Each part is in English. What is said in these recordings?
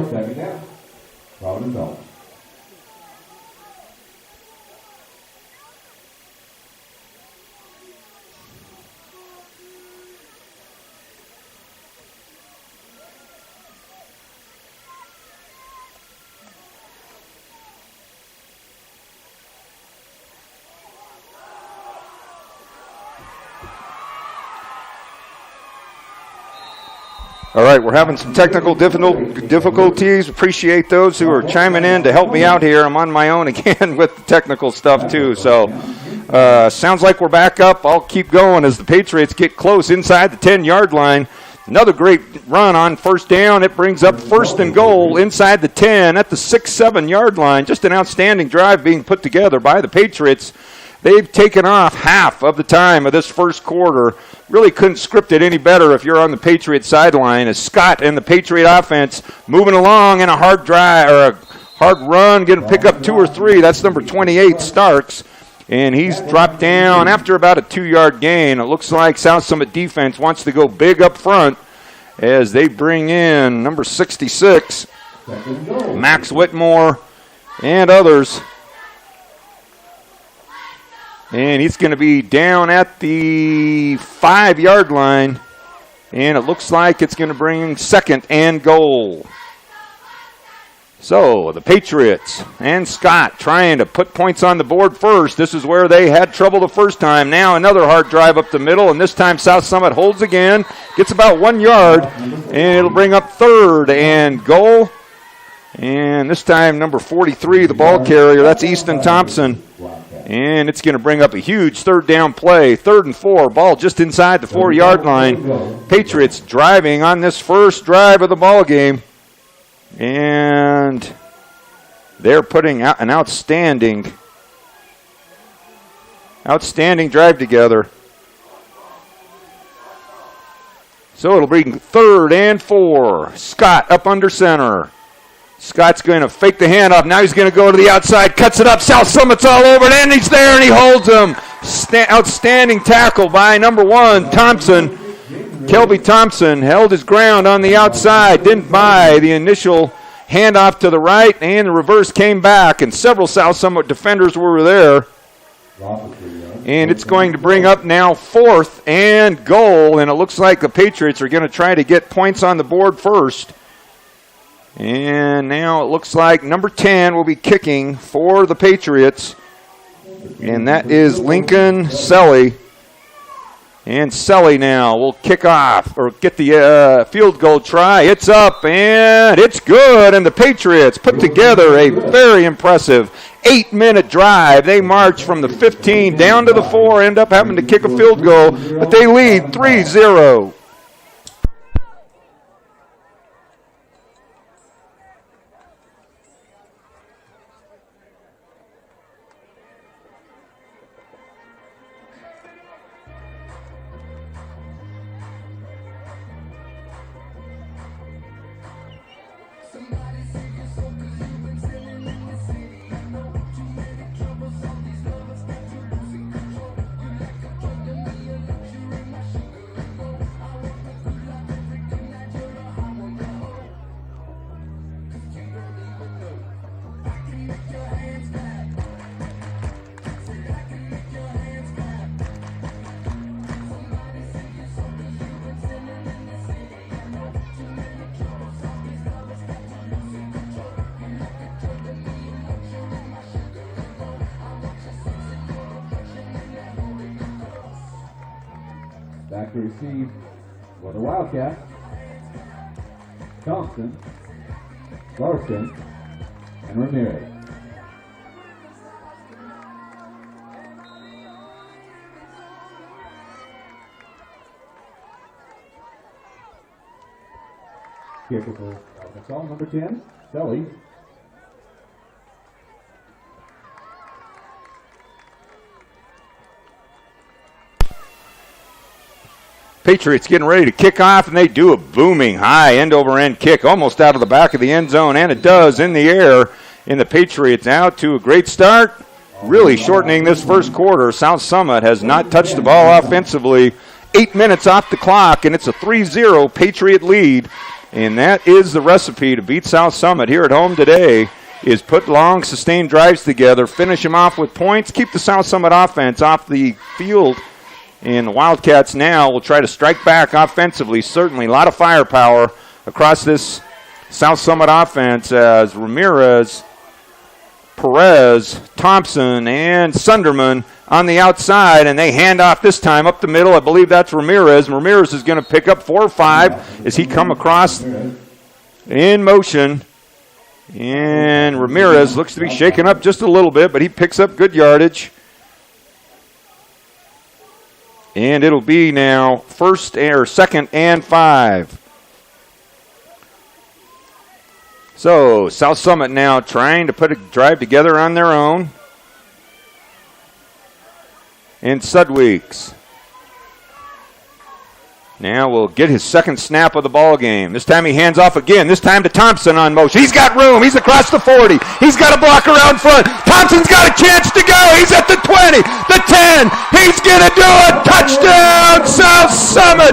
Second down. Providence home. All right, we're having some technical difficulties. Appreciate those who are chiming in to help me out here. I'm on my own again with the technical stuff too. So sounds like we're back up. I'll keep going as the Patriots get close inside the 10-yard line. Another great run on first down. It brings up first and goal inside the 10 at the 6-7-yard line. Just an outstanding drive being put together by the Patriots. They've taken off half of the time of this first quarter. Really couldn't script it any better if you're on the Patriot sideline, as Scott and the Patriot offense moving along in a hard drive or a hard run, going to pick up 2 or 3. That's number 28, Starks, and he's dropped down after about a 2-yard gain. It looks like South Summit defense wants to go big up front as they bring in number 66, Max Whitmore, and others. And he's going to be down at the 5-yard line. And it looks like it's going to bring second and goal. So the Patriots and Scott trying to put points on the board first. This is where they had trouble the first time. Now another hard drive up the middle. And this time South Summit holds again. Gets about 1 yard. And it'll bring up third and goal. And this time number 43, the ball carrier. That's Easton Thompson. And it's going to bring up a huge third down play. 3rd and 4, ball just inside the 4-yard line. Patriots driving on this first drive of the ball game. And they're putting out an outstanding drive together. So it'll bring 3rd and 4. Scott up under center. Scott's going to fake the handoff. Now he's going to go to the outside, cuts it up. South Summit's all over it, and he's there, and he holds him. Outstanding tackle by number 1, Thompson. Kelby Thompson held his ground on the outside, didn't buy the initial handoff to the right, and the reverse came back, and several South Summit defenders were there. And it's going to bring up now 4th and goal, and it looks like the Patriots are going to try to get points on the board first. And now it looks like number 10 will be kicking for the Patriots. And that is Lincoln Selly. And Selly now will kick off or get the field goal try. It's up and it's good. And the Patriots put together a very impressive 8-minute drive. They march from the 15 down to the 4, end up having to kick a field goal, but they lead 3-0. Back to receive for the Wildcats. Thompson, Larson, and Ramirez. Kicker for Arkansas, number 10, Selly. Patriots getting ready to kick off, and they do a booming high end-over-end kick almost out of the back of the end zone, and it does in the air. And the Patriots out to a great start, really shortening this first quarter. South Summit has not touched the ball offensively. 8 minutes off the clock, and it's a 3-0 Patriot lead And that is the recipe to beat South Summit here at home today, is put long, sustained drives together, finish them off with points, keep the South Summit offense off the field. And the Wildcats now will try to strike back offensively. Certainly a lot of firepower across this South Summit offense as Ramirez, Perez, Thompson, and Sunderman on the outside, and they hand off this time up the middle. I believe that's Ramirez. Ramirez is going to pick up 4 or 5 as he come across in motion. And Ramirez looks to be shaken up just a little bit, but he picks up good yardage. And it'll be now second and 5. So South Summit now trying to put a drive together on their own. And Sudweeks now will get his second snap of the ball game. This time he hands off again. This time to Thompson on motion. He's got room. He's across the 40. He's got a block around front. Thompson's got a chance to go. He's at the 20, the 10. He's going to do it. Touchdown, South Summit.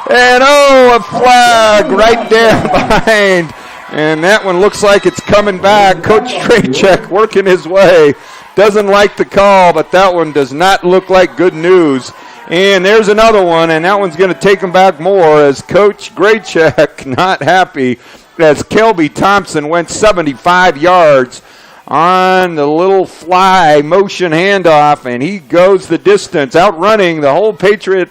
And a flag right there behind. And that one looks like it's coming back. Coach Trachek working his way. Doesn't like the call, but that one does not look like good news. And there's another one, and that one's going to take him back more as Coach Graycheck not happy as Kelby Thompson went 75 yards on the little fly motion handoff, and he goes the distance, outrunning the whole Patriot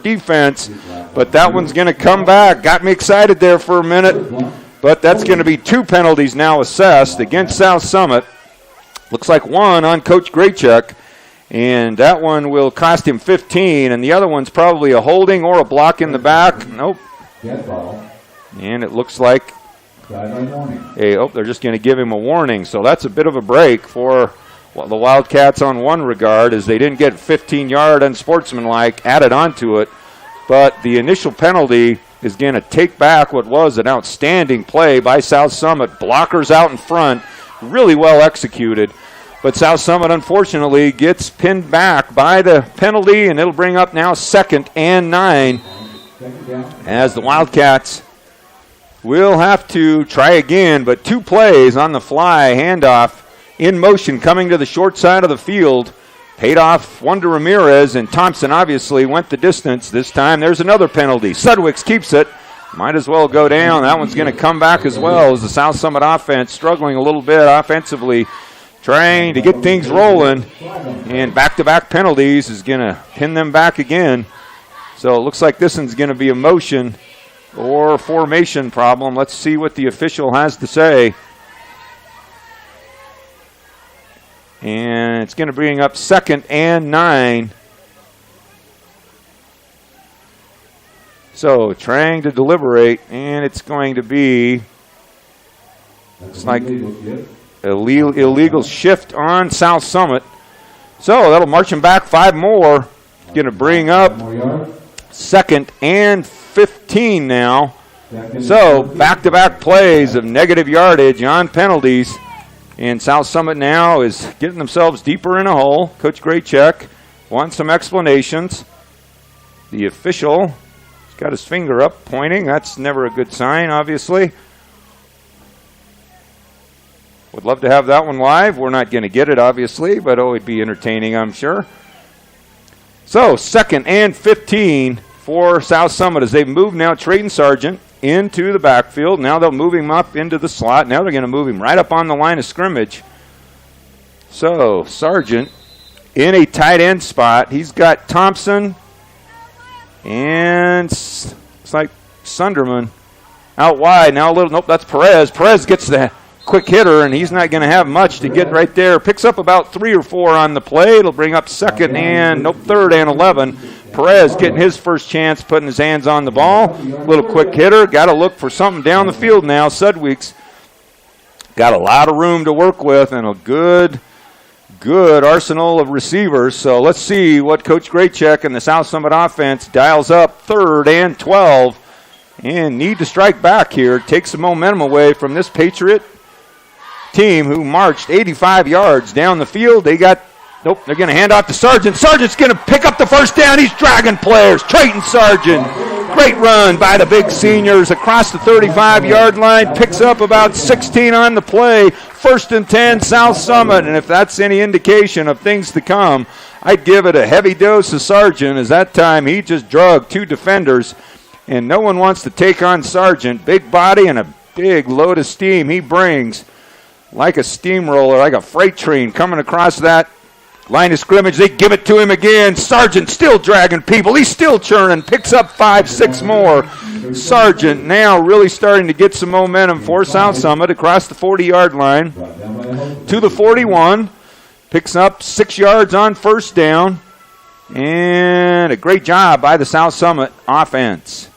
defense. But that one's going to come back. Got me excited there for a minute. But that's going to be 2 penalties now assessed against South Summit. Looks like 1 on Coach Graycheck. And that one will cost him 15, and the other one's probably a holding or a block in the back. Nope. And it looks like they're just going to give him a warning. So that's a bit of a break for the Wildcats on one regard, as they didn't get 15-yard unsportsmanlike added onto it. But the initial penalty is going to take back what was an outstanding play by South Summit. Blockers out in front, really well executed. But South Summit, unfortunately, gets pinned back by the penalty, and it'll bring up now 2nd and 9 as the Wildcats will have to try again. But 2 plays on the fly, handoff in motion coming to the short side of the field. Paid off one to Ramirez, and Thompson obviously went the distance. This time there's another penalty. Sudwicks keeps it. Might as well go down. That one's going to come back as well as the South Summit offense struggling a little bit offensively, trying to get things rolling, and back-to-back penalties is going to pin them back again. So it looks like this one's going to be a motion or formation problem. Let's see what the official has to say. And it's going to bring up 2nd and 9. So trying to deliberate, and it's going to be, it's like illegal shift on South Summit. So that'll march him back 5 more. Going to bring up 2nd and 15 now. So back-to-back plays of negative yardage on penalties. And South Summit now is getting themselves deeper in a hole. Coach Graycheck wants some explanations. The official has got his finger up pointing. That's never a good sign, obviously. Would love to have that one live. We're not going to get it, obviously, but it'd be entertaining, I'm sure. So 2nd and 15 for South Summit as they've moved now Trayton Sargent into the backfield. Now they'll move him up into the slot. Now they're going to move him right up on the line of scrimmage. So Sargent in a tight end spot. He's got Thompson and it's like Sunderman out wide. Now a little, nope, that's Perez. Perez gets the quick hitter, and he's not going to have much to get right there. Picks up about 3 or 4 on the play. It'll bring up 3rd and 11. Perez getting his first chance, putting his hands on the ball. Little quick hitter. Got to look for something down the field now. Sudweeks got a lot of room to work with and a good arsenal of receivers. So let's see what Coach Graycheck and the South Summit offense dials up. 3rd and 12. And need to strike back here. Take some momentum away from this Patriot team who marched 85 yards down the field. They're going to hand off to Sargent. Sargent's going to pick up the first down. He's dragging players. Trayton Sargent Great run by the big seniors across the 35-yard line. Picks up about 16 on the play. 1st and 10, South Summit. And if that's any indication of things to come, I'd give it a heavy dose of Sargent, as that time he just drugged 2 defenders. And no one wants to take on Sargent. Big body and a big load of steam he brings. Like a steamroller, like a freight train coming across that line of scrimmage. They give it to him again. Sargent still dragging people. He's still churning. Picks up 5, 6 more. Sargent now really starting to get some momentum for South Summit across the 40-yard line to the 41. Picks up 6 yards on 1st down. And a great job by the South Summit offense.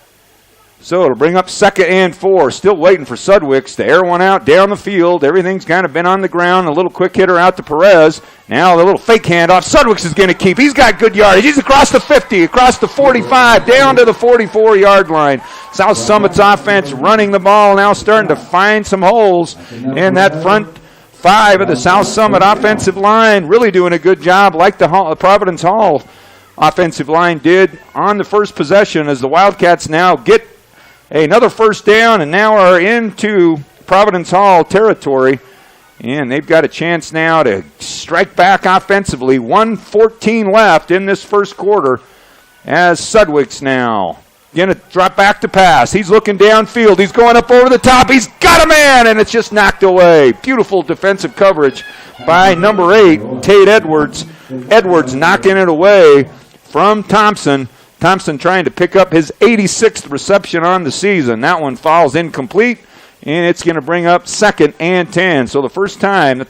So it'll bring up 2nd and 4. Still waiting for Sudwicks to air one out down the field. Everything's kind of been on the ground. A little quick hitter out to Perez. Now the little fake handoff. Sudwicks is going to keep. He's got good yardage. He's across the 50, across the 45, down to the 44-yard line. South Summit's offense running the ball now, starting to find some holes in that front 5 of the South Summit offensive line. Really doing a good job, like the Providence Hall offensive line did on the first possession, as the Wildcats now get another 1st down and now are into Providence Hall territory. And they've got a chance now to strike back offensively. 1:14 left in this first quarter, as Sudwicks now going to drop back to pass. He's looking downfield. He's going up over the top. He's got a man, and it's just knocked away. Beautiful defensive coverage by number 8, Tate Edwards. Edwards knocking it away from Thompson. Thompson trying to pick up his 86th reception on the season. That one falls incomplete, and it's going to bring up 2nd and 10. So the first time that the